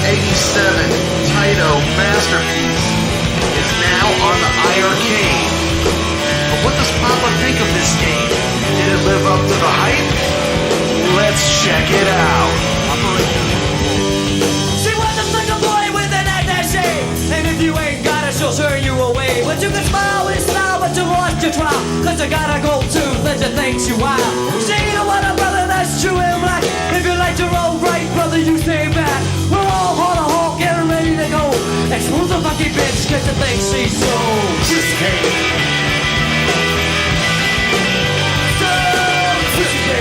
1987 Taito masterpiece is now on the iiRcade. But what does Papa think of this game? Did it live up to the hype? Let's check it out. She was just like a boy with an attaché, and if you ain't got it, she'll turn you away. But you can smile with style, but you lost your trial, cause you got a gold tooth that you think you wild. She don't want a brother that's true and black. If you like your own right, brother, you stay back. We're all on a hawk, getting ready to go. Expose the funky bitch, cause you think she's so risky. So risky.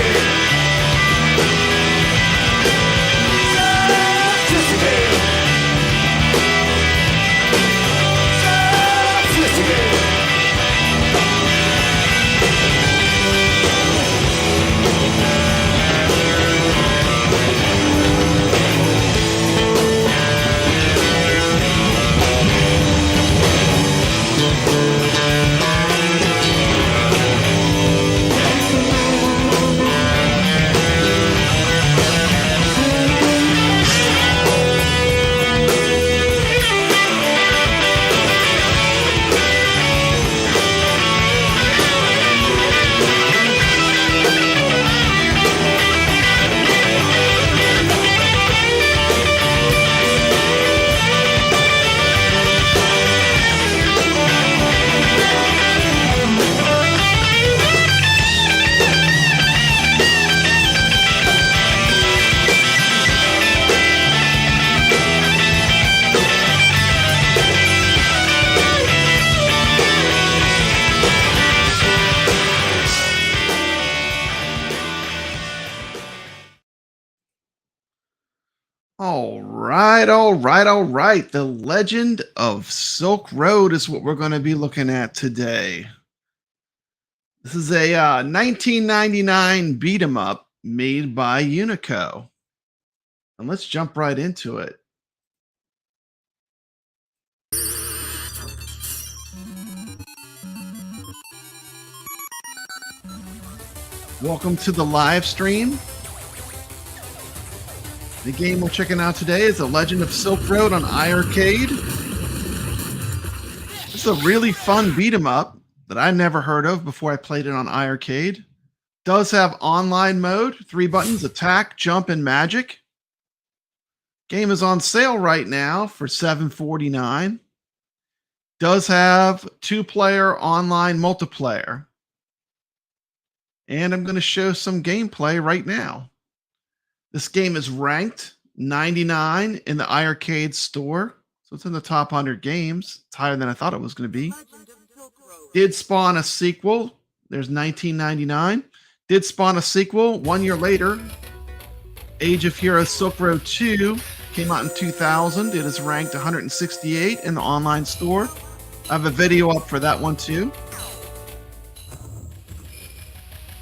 All right. The Legend of Silk Road is what we're going to be looking at today. This is a 1999 beat 'em up made by Unico. And let's jump right into it. Welcome to the live stream. The game we're checking out today is The Legend of Silk Road on iiRcade. It's a really fun beat 'em up that I never heard of before I played it on iiRcade. Does have online mode, 3 buttons, attack, jump, and magic. Game is on sale right now for $7.49. Does have 2-player online multiplayer. And I'm going to show some gameplay right now. This game is ranked 99 in the iiRcade store. So it's in the top 100 games. It's higher than I thought it was going to be. Did spawn a sequel. There's 1999. Did spawn a sequel 1 year later. Age of Heroes Silk Road 2 came out in 2000. It is ranked 168 in the online store. I have a video up for that one too.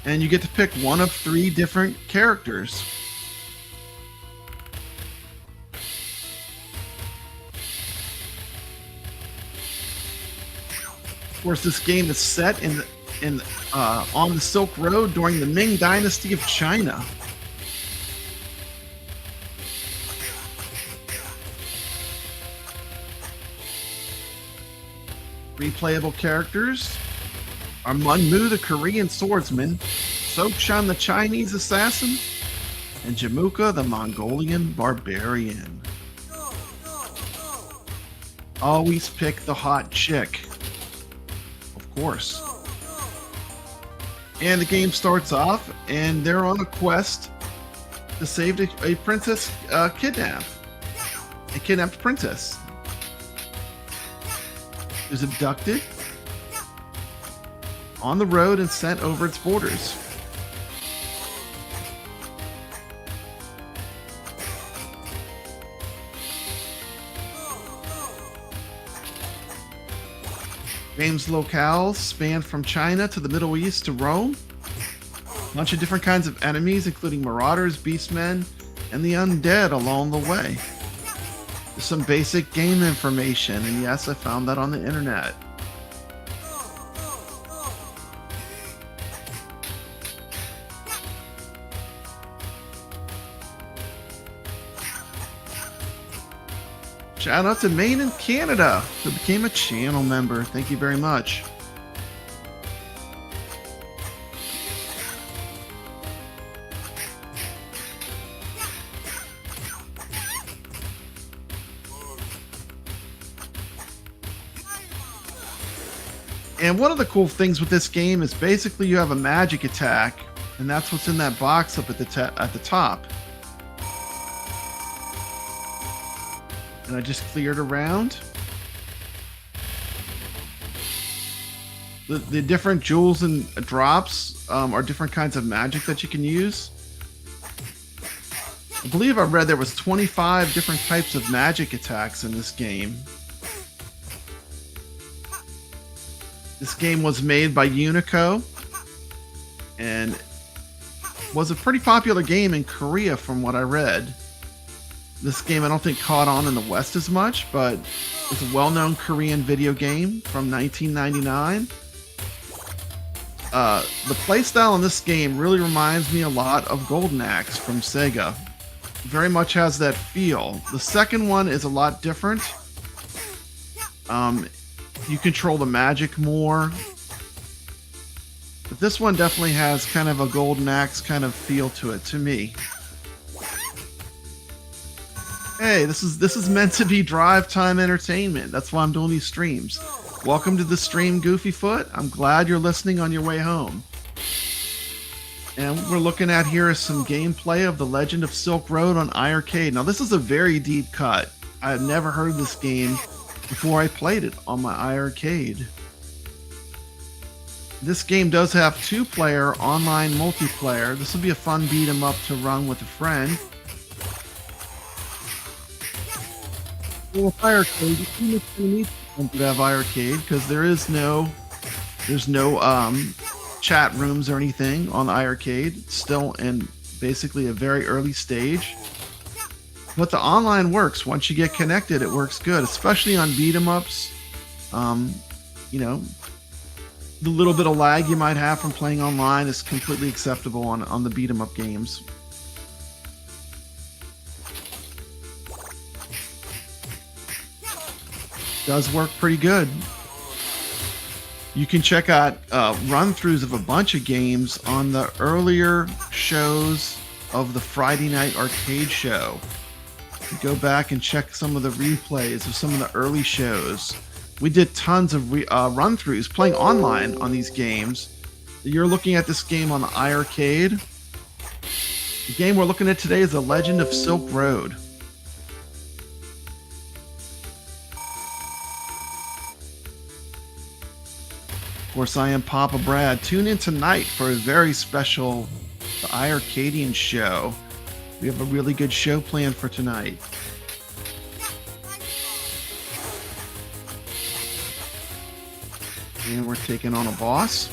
And you get to pick one of 3 different characters. Of course, this game is set on the Silk Road during the Ming Dynasty of China. Replayable characters are Munmu, the Korean swordsman, Sokshan, the Chinese assassin, and Jamuka, the Mongolian barbarian. Always pick the hot chick. Of course. And the game starts off, and they're on a quest to save a princess kidnapped. A kidnapped princess is abducted on the road and sent over its borders. Game's locales span from China to the Middle East to Rome. A bunch of different kinds of enemies, including marauders, beastmen, and the undead along the way. There's some basic game information, and yes, I found that on the internet. Shout out to Maine in Canada, who became a channel member. Thank you very much. And one of the cool things with this game is basically you have a magic attack, and that's what's in that box up at the top. And I just cleared around. The different jewels and drops are different kinds of magic that you can use. I believe I read there was 25 different types of magic attacks in this game. This game was made by Unico and was a pretty popular game in Korea from what I read. This game I don't think caught on in the West as much, but it's a well-known Korean video game from 1999. The playstyle in this game really reminds me a lot of Golden Axe from Sega. Very much has that feel. The second one is a lot different. You control the magic more. But this one definitely has kind of a Golden Axe kind of feel to it, to me. Hey, this is meant to be drive time entertainment. That's why I'm doing these streams. Welcome to the stream, Goofyfoot. I'm glad you're listening on your way home. And what we're looking at here is some gameplay of The Legend of Silk Road on iiRcade. Now, this is a very deep cut. I had never heard of this game before I played it on my iiRcade. This game does have 2-player online multiplayer. This will be a fun beat 'em up to run with a friend. Well, iiRcade, you need to have iiRcade because there's no chat rooms or anything on iiRcade. It's still in basically a very early stage. But the online works. Once you get connected, it works good, especially on beat 'em ups. You know, the little bit of lag you might have from playing online is completely acceptable on the beat 'em up games. Does work pretty good. You can check out run-throughs of a bunch of games on the earlier shows of the Friday Night Arcade show. Go back and check some of the replays of some of the early shows. We did tons of run-throughs playing online on these games. You're looking at this game on the iiRcade. The game we're looking at today is The Legend of Silk Road. Of course, I am Papa Brad. Tune in tonight for a very special The iiRcadians show. We have a really good show planned for tonight. And we're taking on a boss.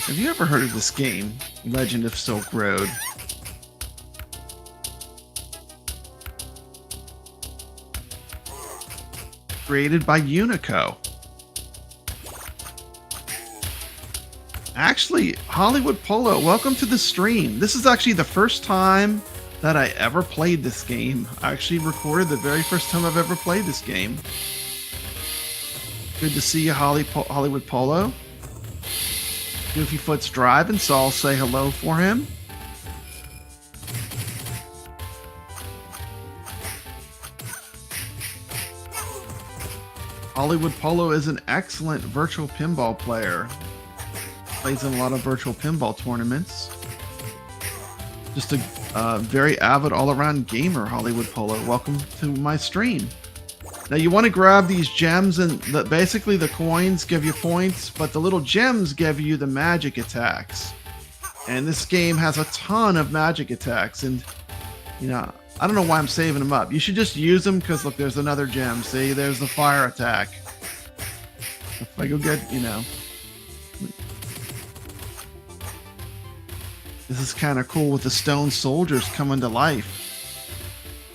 Have you ever heard of this game, Legend of Silk Road? Created by Unico. Actually, Hollywood Polo, welcome to the stream. This is actually the first time that I ever played this game. I actually recorded the very first time I've ever played this game. Good to see you, Hollywood Polo. Goofyfoot's driving, so I'll say hello for him. Hollywood Polo is an excellent virtual pinball player. Plays in a lot of virtual pinball tournaments. Just a very avid all-around gamer, Hollywood Polo. Welcome to my stream. Now you want to grab these gems, and basically the coins give you points, but the little gems give you the magic attacks. And this game has a ton of magic attacks, and you know, I don't know why I'm saving them up. You should just use them because look, there's another gem. See, there's the fire attack. If I go get, you know, is kind of cool with the stone soldiers coming to life.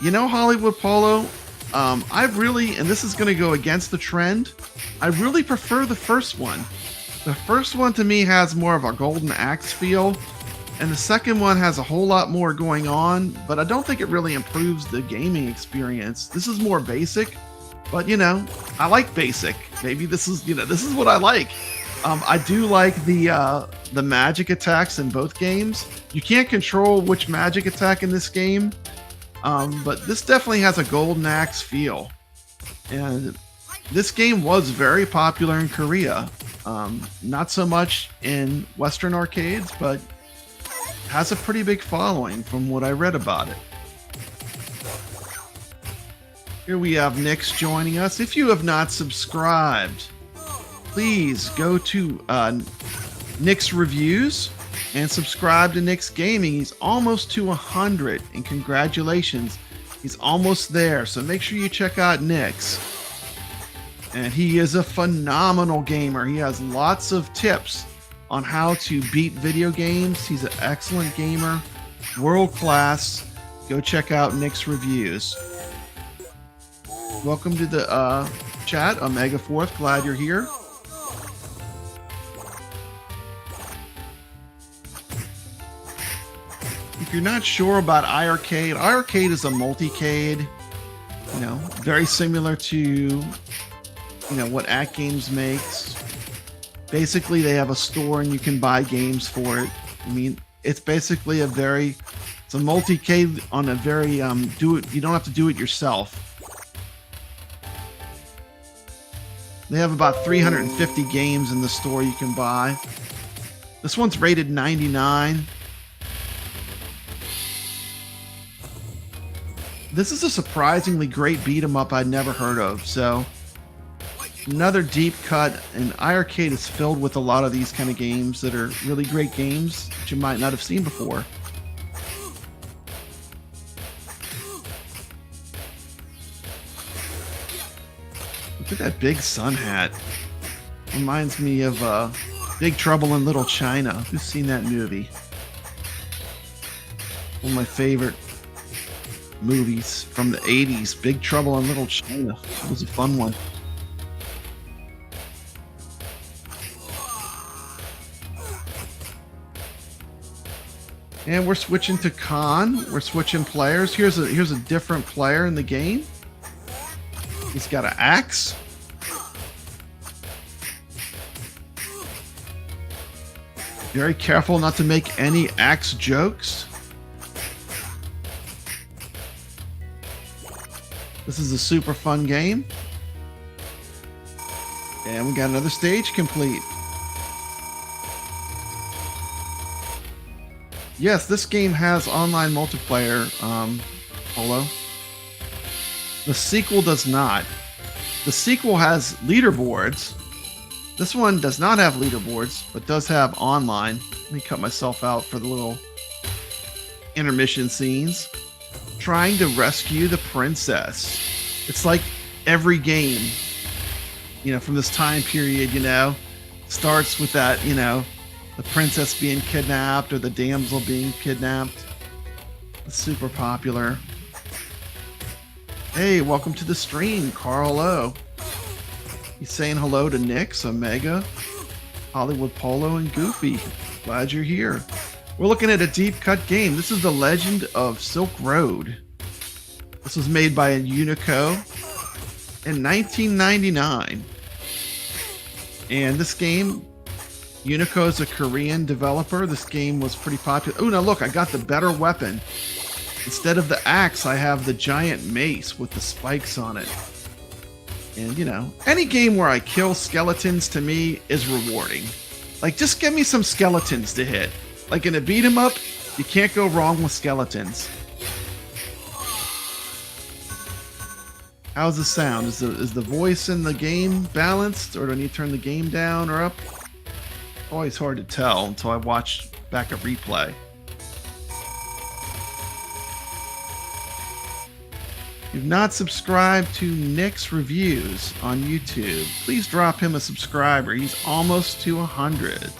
You know, Hollywood Polo, I really, and this is going to go against the trend, I really prefer the first one. The first one to me has more of a golden axe feel, and the second one has a whole lot more going on, but I don't think it really improves the gaming experience. This is more basic, but you know, I like basic. Maybe this is, you know, this is what I like. I do like the magic attacks in both games. You can't control which magic attack in this game, but this definitely has a golden axe feel. And this game was very popular in Korea. Not so much in Western arcades, but has a pretty big following from what I read about it. Here we have Nick's joining us. If you have not subscribed, please go to Nick's Reviews and subscribe to Nick's Gaming. He's almost to 100, and congratulations, he's almost there. So make sure you check out Nick's. And he is a phenomenal gamer. He has lots of tips on how to beat video games. He's an excellent gamer, world class. Go check out Nick's Reviews. Welcome to the chat, Omega Fourth. Glad you're here. If you're not sure about iiRcade, iiRcade is a multi-cade, you know, very similar to, you know, what iiRcadians makes. Basically, they have a store and you can buy games for it. I mean, it's basically it's a multi-cade on a very, you don't have to do it yourself. They have about 350 games in the store you can buy. This one's rated 99. This is a surprisingly great beat 'em up I'd never heard of. So another deep cut, and iiRcade is filled with a lot of these kind of games that are really great games that you might not have seen before. Look at that big sun hat. Reminds me of Big Trouble in Little China. Who's seen that movie? One of my favorite movies from the 80s. Big Trouble in Little China. It was a fun one. And we're switching to Khan. We're switching players. Here's a different player in the game. He's got an axe. Very careful not to make any axe jokes. This is a super fun game. And we got another stage complete. Yes, this game has online multiplayer, Polo. The sequel does not. The sequel has leaderboards. This one does not have leaderboards, but does have online. Let me cut myself out for the little intermission scenes. Trying to rescue the princess. It's like every game, you know, from this time period, you know, starts with that, you know, the princess being kidnapped or the damsel being kidnapped. It's super popular. Hey, welcome to the stream, Carl O. He's saying hello to Nick, Omega, Hollywood Polo, and Goofy. Glad you're here. We're looking at a deep cut game. This is The Legend of Silk Road. This was made by Unico in 1999. And this game, Unico is a Korean developer. This game was pretty popular. Oh, now look, I got the better weapon. Instead of the axe, I have the giant mace with the spikes on it. And, you know, any game where I kill skeletons to me is rewarding. Like, just give me some skeletons to hit. Like in a beat 'em up, you can't go wrong with skeletons. How's the sound? Is the voice in the game balanced, or do I need to turn the game down or up? Always hard to tell until I watch back a replay. If you've not subscribed to Nick's Reviews on YouTube, please drop him a subscriber. He's almost to 100.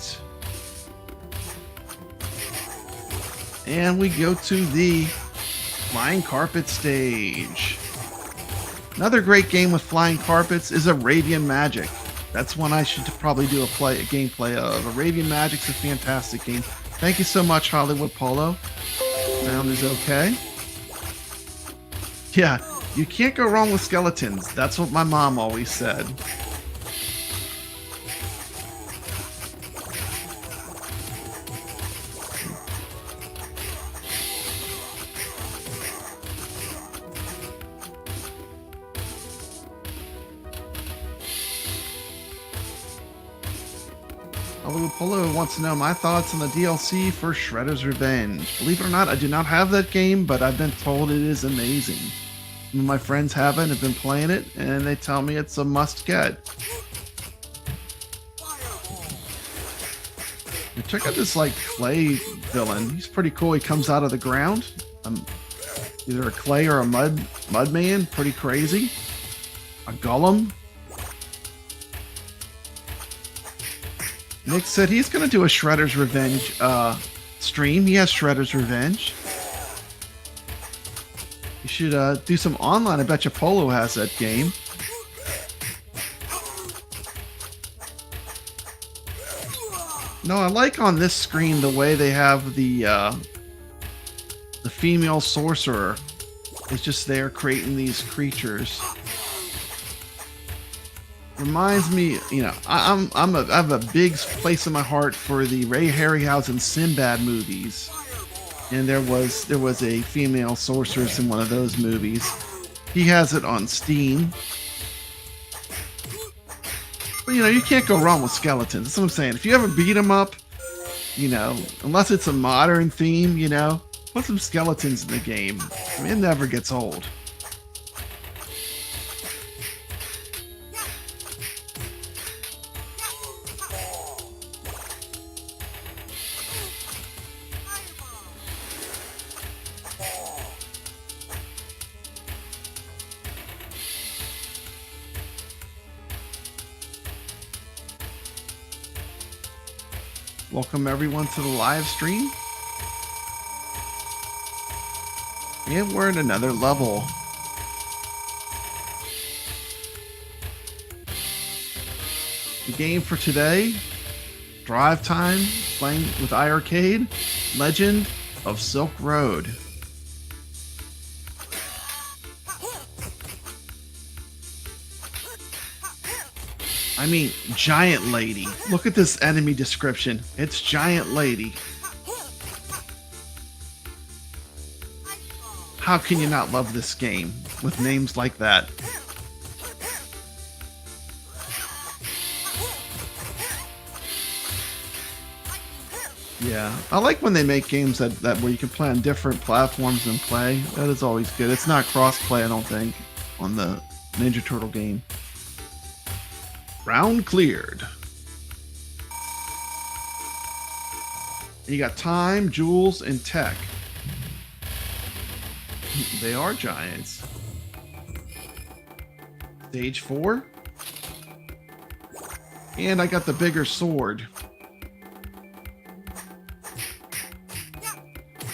And we go to the flying carpet stage. Another great game with flying carpets is Arabian Magic. That's one I should probably do a gameplay of. Arabian Magic's a fantastic game. Thank you so much, Hollywood Polo. Sound is okay. Yeah, you can't go wrong with skeletons. That's what my mom always said. Hollywood Polo wants to know my thoughts on the DLC for Shredder's Revenge. Believe it or not, I do not have that game, but I've been told it is amazing. Some of my friends have it and have been playing it, and they tell me it's a must-get. Check out this, like, clay villain. He's pretty cool. He comes out of the ground. Either a clay or a mud man. Pretty crazy. A golem. Nick said he's going to do a Shredder's Revenge stream. He has Shredder's Revenge. You should do some online. I bet you Polo has that game. No, I like on this screen the way they have the female sorcerer is just there creating these creatures. Reminds me, you know, I have a big place in my heart for the Ray Harryhausen Sinbad movies, and there was a female sorceress in one of those movies. He has it on Steam. But, you know, you can't go wrong with skeletons. That's what I'm saying. If you ever beat them up, you know, unless it's a modern theme, you know, put some skeletons in the game. I mean, it never gets old. Welcome everyone to the live stream. And we're in another level. The game for today, Drive Time, playing with iiRcade, Legend of Silk Road. I mean, giant lady. Look at this enemy description. It's giant lady. How can you not love this game with names like that? Yeah, I like when they make games that where you can play on different platforms and play. That is always good. It's not cross-play, I don't think, on the Ninja Turtle game. Round cleared. You got time, jewels, and tech. They are giants. Stage 4. And I got the bigger sword.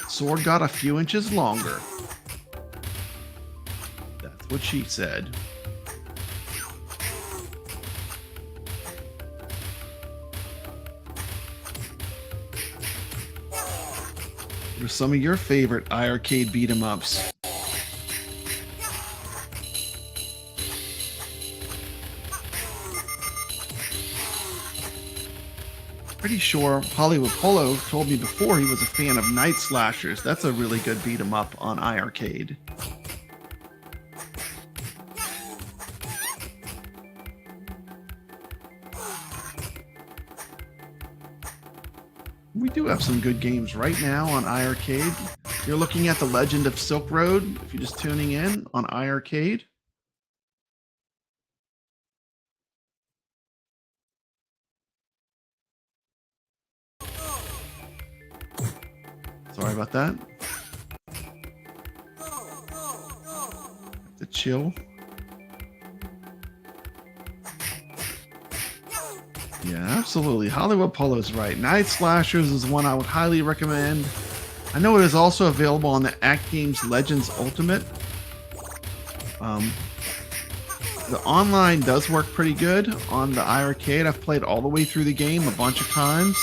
Sword got a few inches longer. That's what she said. What are some of your favorite iiRcade beat-em-ups? Pretty sure Hollywood Polo told me before he was a fan of Night Slashers. That's a really good beat-em-up on iiRcade. We do have some good games right now on iiRcade. You're looking at The Legend of Silk Road, if you're just tuning in on iiRcade. Sorry about that. The chill. Yeah, absolutely. Hollywood Polo's right. Night Slashers is one I would highly recommend. I know it is also available on the Act Games Legends Ultimate. The online does work pretty good on the iiRcade. I've played all the way through the game a bunch of times.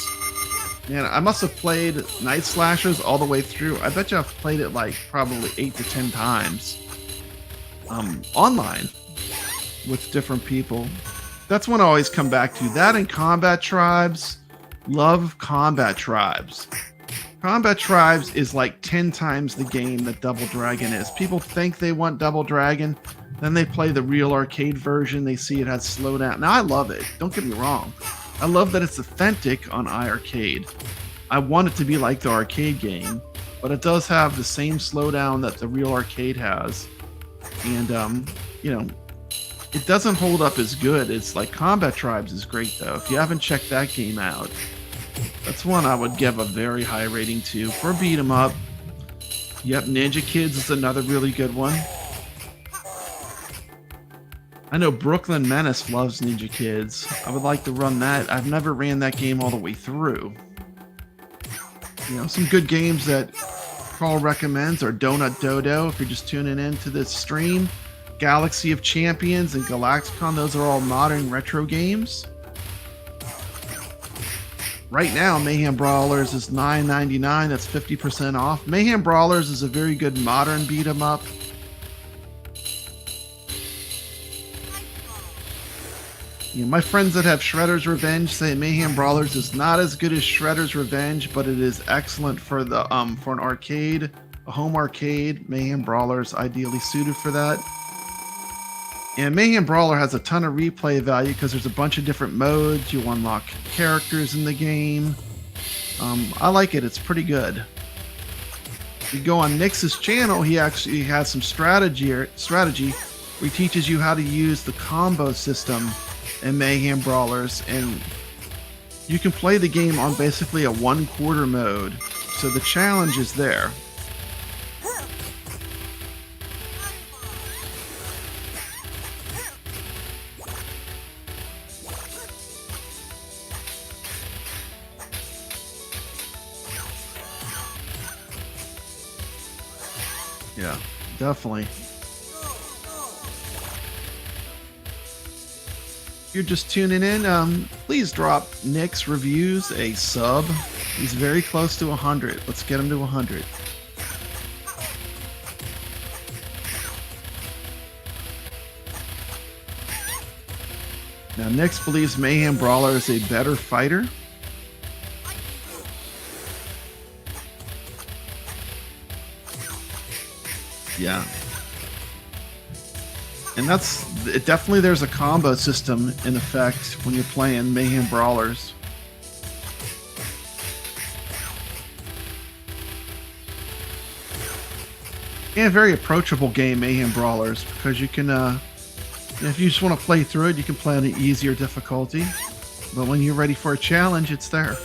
Man, I must have played Night Slashers all the way through. I bet you I've played it like probably 8 to 10 times. Online with different people. That's one I always come back to. That and Combat Tribes. Love Combat Tribes. Combat Tribes is like 10 times the game that Double Dragon is. People think they want Double Dragon, then they play the real arcade version. They see it has slowdown. Now, I love it. Don't get me wrong. I love that it's authentic on iiRcade. I want it to be like the arcade game, but it does have the same slowdown that the real arcade has. And, you know, it doesn't hold up as good. It's like Combat Tribes is great, though. If you haven't checked that game out, that's one I would give a very high rating to for beat 'em up. Yep, Ninja Kids is another really good one. I know Brooklyn Menace loves Ninja Kids. I would like to run that. I've never ran that game all the way through. You know, some good games that Carl recommends are Donut Dodo, if you're just tuning in to this stream. Galaxy of Champions and Galacticon, those are all modern retro games. Right now, Mayhem Brawlers is $9.99. That's 50% off. Mayhem Brawlers is a very good modern beat 'em up. You know, my friends that have Shredder's Revenge say Mayhem Brawlers is not as good as Shredder's Revenge, but it is excellent for the for an arcade, a home arcade. Mayhem Brawlers ideally suited for that. And Mayhem Brawler has a ton of replay value because there's a bunch of different modes. You unlock characters in the game. I like it. It's pretty good. If you go on Nix's channel, he actually has some strategy where he teaches you how to use the combo system in Mayhem Brawlers, and you can play the game on basically a 1/4 mode. So the challenge is there. Yeah, definitely. If you're just tuning in, please drop Nick's Reviews a sub. He's very close to 100. Let's get him to 100. Now, Nick's believes Mayhem Brawler is a better fighter. Yeah. And that's it. Definitely there's a combo system in effect when you're playing Mayhem Brawlers. And a very approachable game, Mayhem Brawlers, because you can, if you just want to play through it, you can play on an easier difficulty. But when you're ready for a challenge, it's there.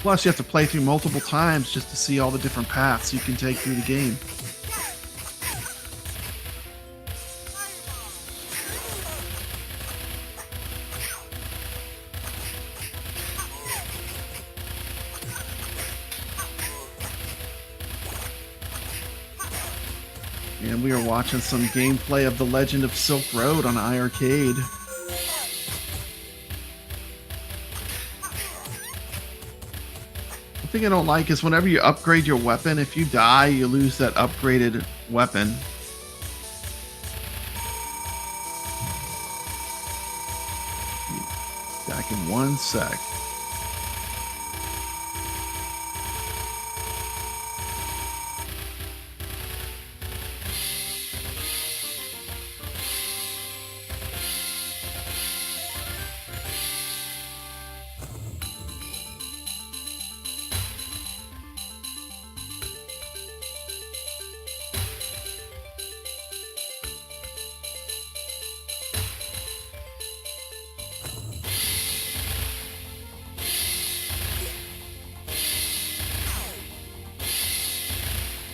Plus, you have to play through multiple times just to see all the different paths you can take through the game. And we are watching some gameplay of The Legend of Silk Road on iiRcade. The thing I don't like is whenever you upgrade your weapon, if you die, you lose that upgraded weapon. Back in 1 sec.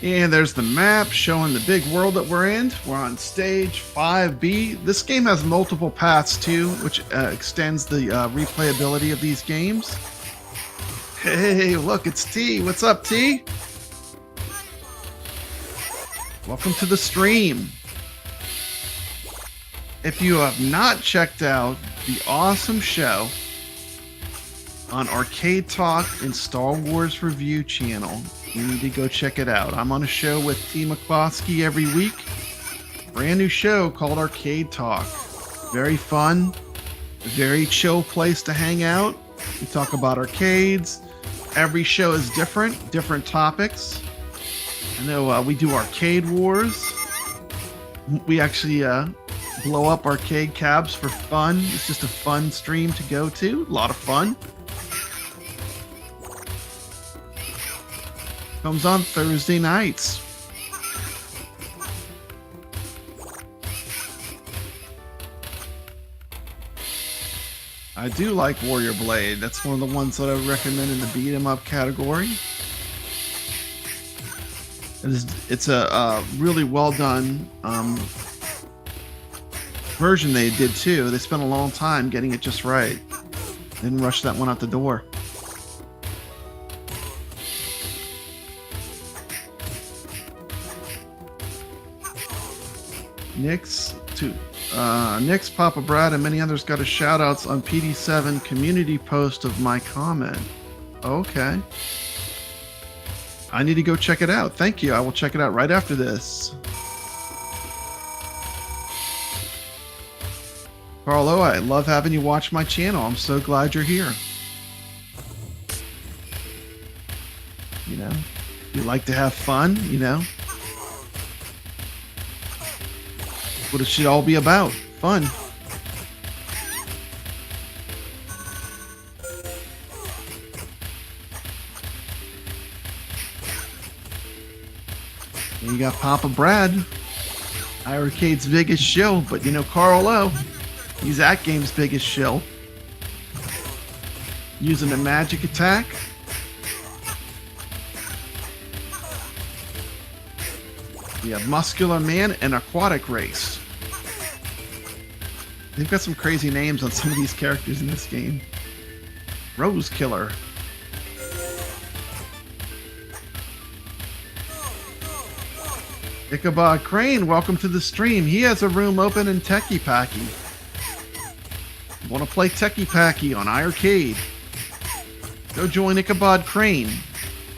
And there's the map showing the big world that we're in. We're on stage 5B. This game has multiple paths too, which extends the replayability of these games. Hey, look, it's T. What's up, T? Welcome to the stream. If you have not checked out the awesome show on Arcade Talk and Star Wars Review channel, you need to go check it out. I'm on a show with T. McCloskey every week. Brand new show called Arcade Talk. Very fun, very chill place to hang out. We talk about arcades. Every show is different topics. I know we do arcade wars. We actually blow up arcade cabs for fun. It's just a fun stream to go to. A lot of fun. Comes on Thursday nights. I do like Warrior Blade. That's one of the ones that I recommend in the beat 'em up category. It's a really well done version they did too. They spent a long time getting it just right. Didn't rush that one out the door. Nick's Papa Brad and many others got a shout outs on PD7 community post of my comment. Okay. I need to go check it out. Thank you. I will check it out right after this. Carlo, I love having you watch my channel. I'm so glad you're here. You know, you like to have fun, you know. What it should all be about. Fun. And you got Papa Brad, iiRcade's biggest shill, but you know Carl O, he's that game's biggest shill. Using a magic attack. We have Muscular Man and Aquatic Race. They've got some crazy names on some of these characters in this game. Rose Killer. Ichabod Crane, welcome to the stream. He has a room open in Techie Packy. Want to play Techie Packy on iiRcade? Go join Ichabod Crane.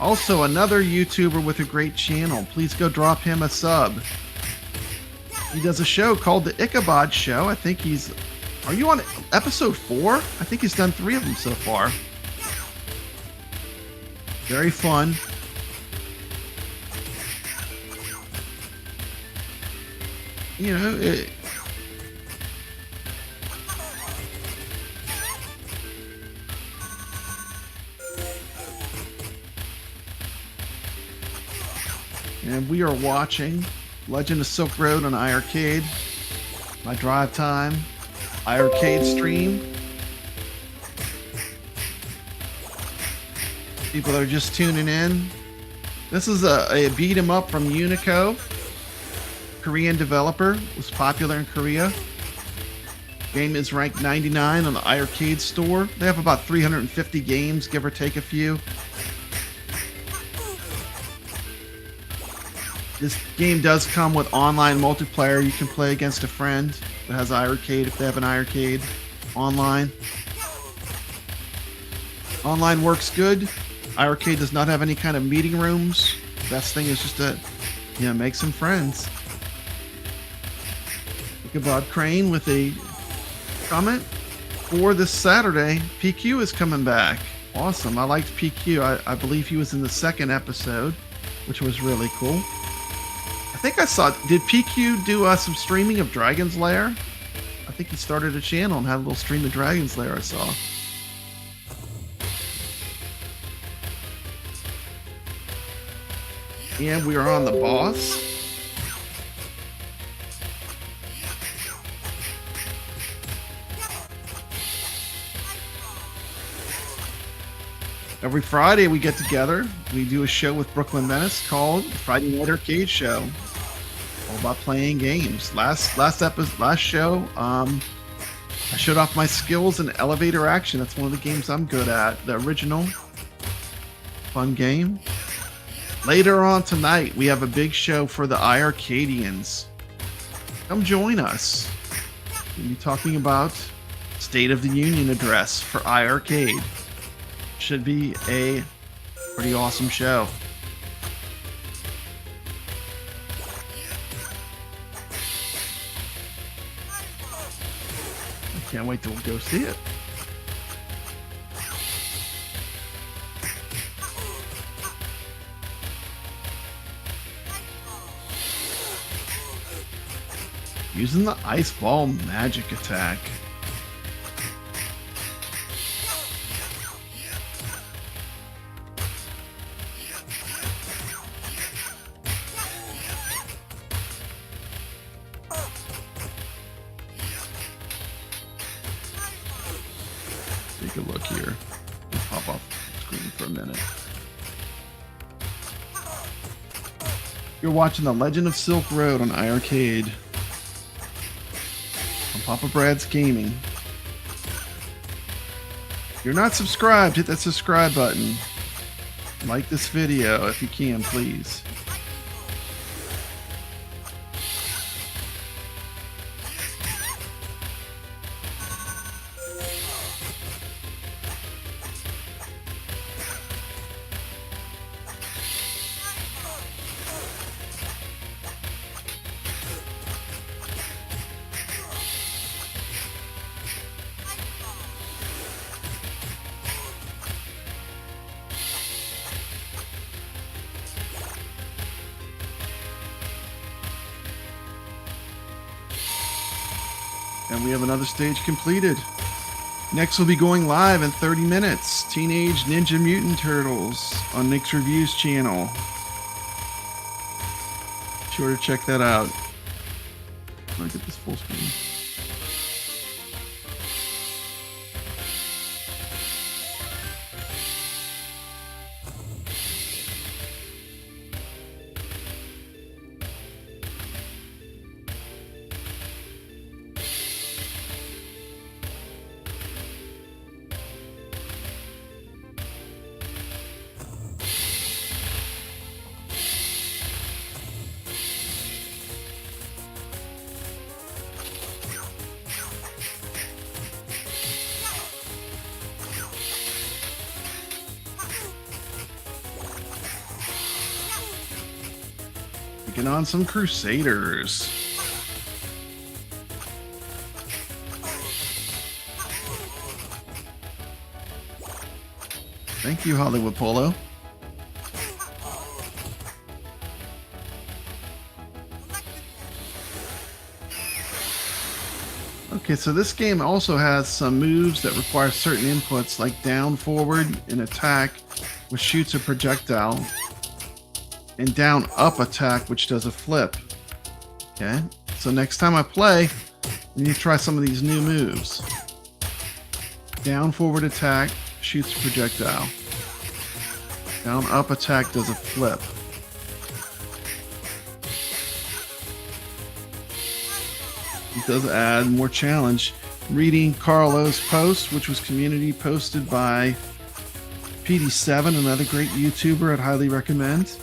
Also, another YouTuber with a great channel. Please go drop him a sub. He does a show called The Ichabod Show. I think he's... Are you on episode 4? I think he's done 3 of them so far. Very fun. You know, and we are watching Legend of Silk Road on iiRcade. My drive time, iiRcade stream. People that are just tuning in. This is a beat 'em up from Unico. Korean developer, was popular in Korea. Game is ranked 99 on the iiRcade store. They have about 350 games, give or take a few. This game does come with online multiplayer. You can play against a friend that has iiRcade if they have an iiRcade online. Online works good. iiRcade does not have any kind of meeting rooms. Best thing is just to, you know, make some friends. Ichabod Crane with a comment for this Saturday. PQ is coming back. Awesome. I liked PQ. I believe he was in the 2nd episode, which was really cool. I think I saw... Did PQ do some streaming of Dragon's Lair? I think he started a channel and had a little stream of Dragon's Lair I saw. And we are on the boss. Every Friday we get together. We do a show with Brooklyn Menace called Friday Night Arcade Show. All about playing games. Last show, I showed off my skills in elevator action. That's one of the games I'm good at. The original. fun game. Later on tonight, we have a big show for the iiRcadians. Come join us. We'll be talking about State of the Union address for iiRcade. Should be a pretty awesome show. I can't wait till we go see it. Using the ice ball magic attack. Take a look here. We'll pop off the screen for a minute. You're watching The Legend of Silk Road on iiRcade. Papa Brad's Gaming. If you're not subscribed, hit that subscribe button. Like this video if you can, please. And we have another stage completed. Next we'll be going live in 30 minutes. Teenage Ninja Mutant Turtles on Nick's Reviews channel. Be sure to check that out. Let me get this full screen. Taking on some Crusaders. Thank you, Hollywood Polo. Okay, so this game also has some moves that require certain inputs like down, forward, and attack, which shoots a projectile, and down, up attack, which does a flip. Okay, so next time I play, we need to try some of these new moves. Down, forward attack, shoots a projectile. Down, up attack does a flip. It does add more challenge. Reading Carlo's post, which was community posted by PD7, another great YouTuber I'd highly recommend.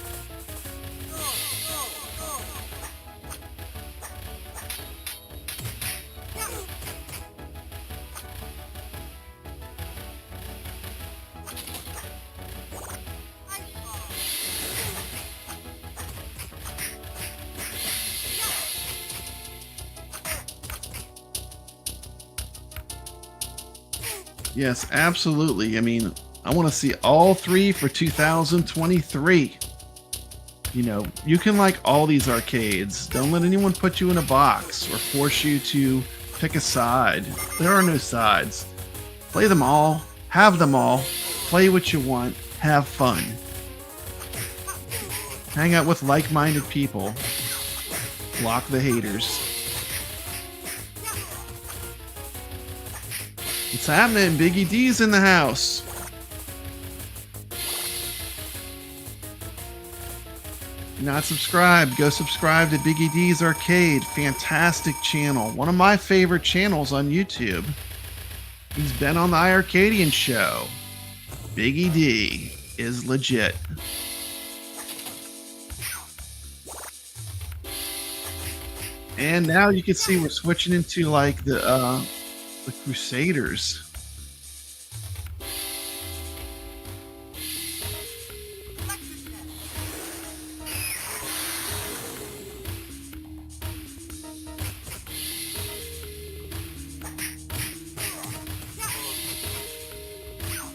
Yes, absolutely. I mean, I want to see all three for 2023. You know, you can like all these arcades. Don't let anyone put you in a box or force you to pick a side. There are no sides. Play them all. Have them all. Play what you want. Have fun. Hang out with like-minded people. Block the haters. What's happening? Biggie D's in the house. If you're not subscribed, go subscribe to Biggie D's Arcade. Fantastic channel. One of my favorite channels on YouTube. He's been on the iiRcadian show. Biggie D. is legit. And now you can see we're switching into like the Crusaders.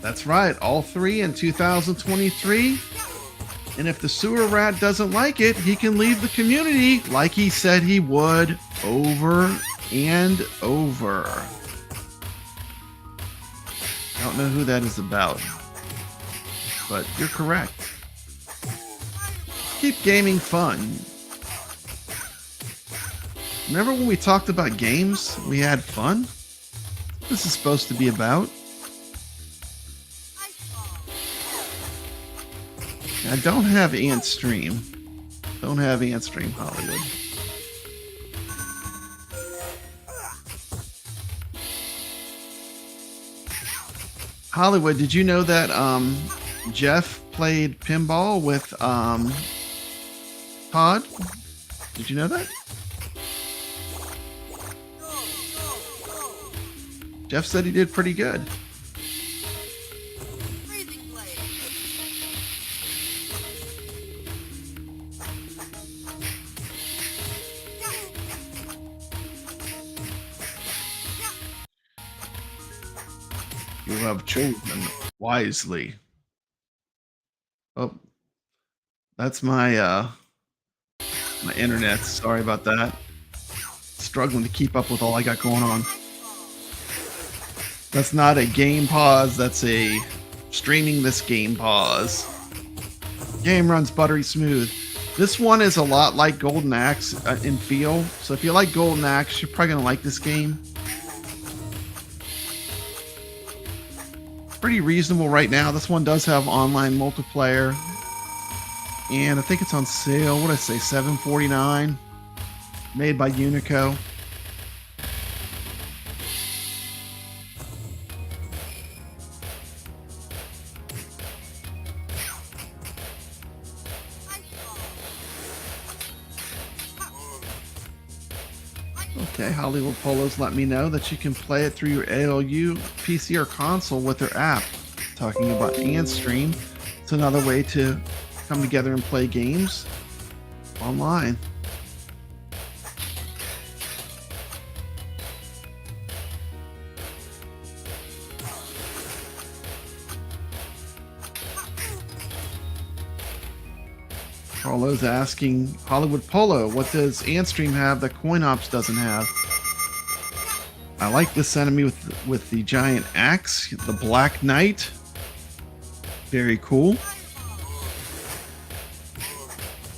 That's right, all three in 2023. And if the sewer rat doesn't like it, he can leave the community like he said he would over and over. I don't know who that is about, but you're correct. Keep gaming fun. Remember when we talked about games? We had fun? This is supposed to be about. I don't have Ant Stream. Don't have Ant Stream Hollywood. Hollywood, did you know that Jeff played pinball with Todd? Did you know that? Jeff said he did pretty good. You have chosen wisely. Oh, that's my my internet. Sorry about that. Struggling to keep up with all I got going on. That's not a game pause. That's a streaming this game pause. Game runs buttery smooth. This one is a lot like Golden Axe in feel. So if you like Golden Axe, you're probably gonna like this game. Pretty reasonable right now. This one does have online multiplayer, and I think it's on sale. What did I say? $7.49. Made by Unico. Okay, Hollywood Polo's let me know that you can play it through your ALU, PC, or console with their app. Talking about AntStream, it's another way to come together and play games online. Carlo's asking Hollywood Polo, what does AntStream have that CoinOps doesn't have? I like this enemy with the giant axe, the Black Knight. Very cool.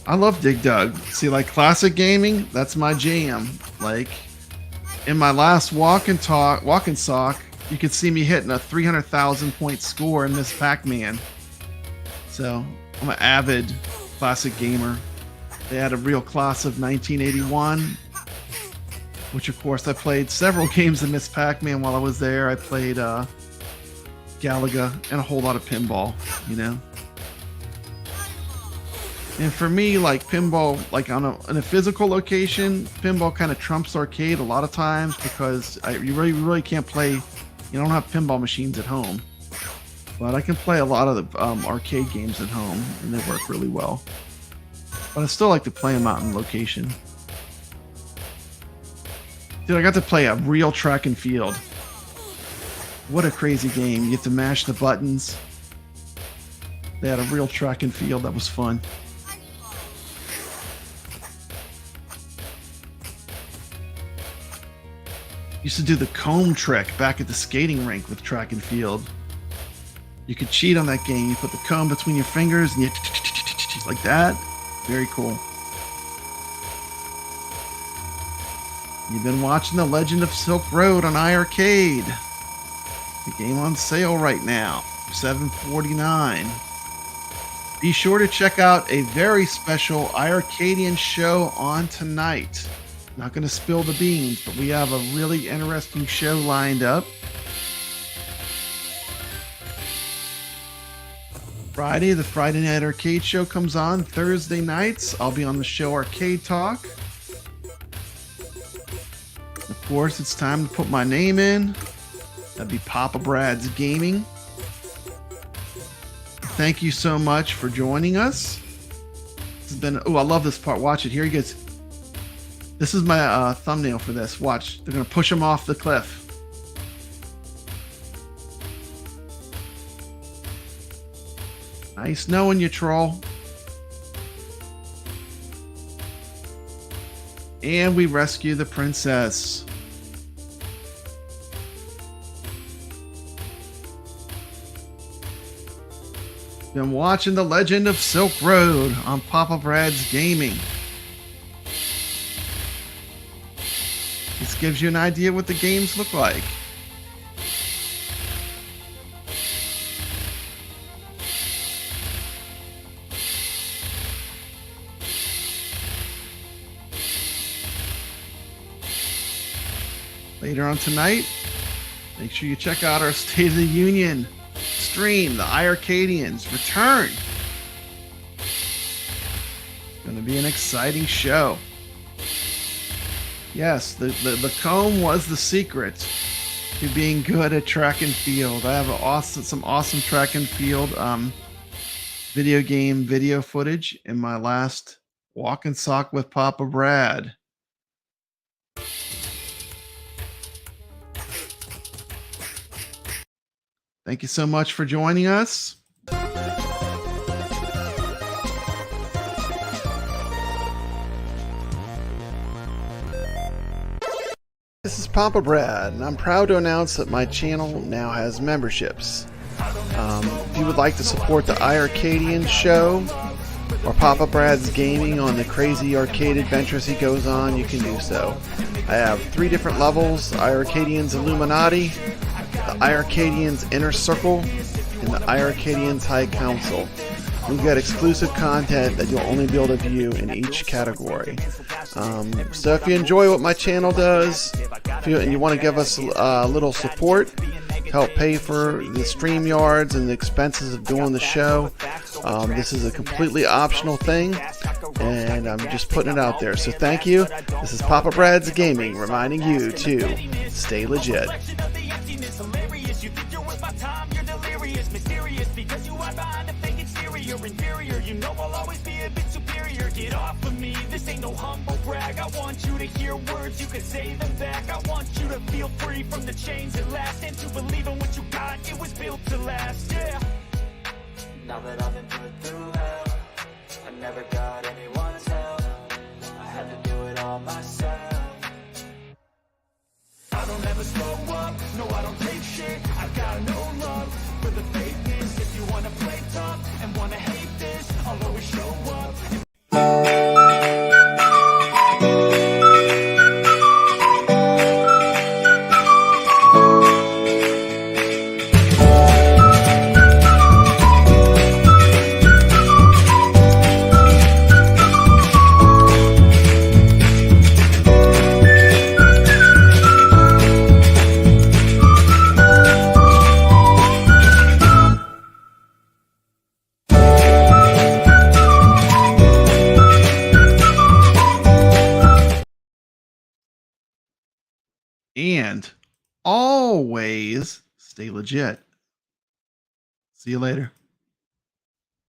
I love Dig Dug. See, like classic gaming, that's my jam. Like in my last walk and sock, you could see me hitting a 300,000 point score in Miss Pac-Man. So I'm an avid classic gamer. They had a real class of 1981, which of course I played several games of Miss Pac-Man while I was there. I played Galaga and a whole lot of pinball, you know. And for me, like pinball, like in a physical location, pinball kind of trumps arcade a lot of times because you really can't play. You don't have pinball machines at home. But I can play a lot of the arcade games at home, and they work really well. But I still like to play them out in location. Dude, I got to play a real track and field. What a crazy game. You get to mash the buttons. They had a real track and field. That was fun. Used to do the comb trick back at the skating rink with track and field. You could cheat on that game. You put the comb between your fingers and you like that. Very cool. You've been watching The Legend of Silk Road on iiRcade. The game on sale right now, $7.49. Be sure to check out a very special iiRcadian show on tonight. Not going to spill the beans, but we have a really interesting show lined up. Friday, the Friday Night Arcade Show comes on. Thursday nights, I'll be on the show Arcade Talk. Of course, it's time to put my name in. That'd be Papa Brad's Gaming. Thank you so much for joining us. This has been, oh, I love this part. Watch it. Here he goes. This is my thumbnail for this. Watch. They're going to push him off the cliff. Nice knowing you, troll. And we rescue the princess. Been watching The Legend of Silk Road on Papa Brad's Gaming. This gives you an idea what the games look like. Later on tonight, make sure you check out our State of the Union stream. The iiRcadians return. It's going to be an exciting show. Yes, the comb was the secret to being good at track and field. I have some awesome track and field video game video footage in my last Walk and Sock with Papa Brad. Thank you so much for joining us. This is Papa Brad, and I'm proud to announce that my channel now has memberships. If you would like to support the iiRcadians show or Papa Brad's Gaming on the crazy arcade adventures he goes on, you can do so. I have 3 different levels: iiRcadians Illuminati, the iiRcadians Inner Circle, and the iiRcadians High Council. We've got exclusive content that you'll only be able to view in each category. So if you enjoy what my channel does, and you want to give us a little support, help pay for the StreamYards and the expenses of doing the show, this is a completely optional thing, and I'm just putting it out there. So thank you. This is Papa Brad's Gaming, reminding you to stay legit. Inferior, you know I'll always be a bit superior. Get off of me, this ain't no humble brag. I want you to hear words, you can say them back. I want you to feel free from the chains at last, and to believe in what you got, it was built to last, yeah. Now that I've been put through hell, I never got anyone's help. I had to do it all myself. I don't ever slow up, no I don't take shit. I got no love for the fakeness. If you wanna play tough and wanna hate this, I'll always show up. And always stay legit. See you later.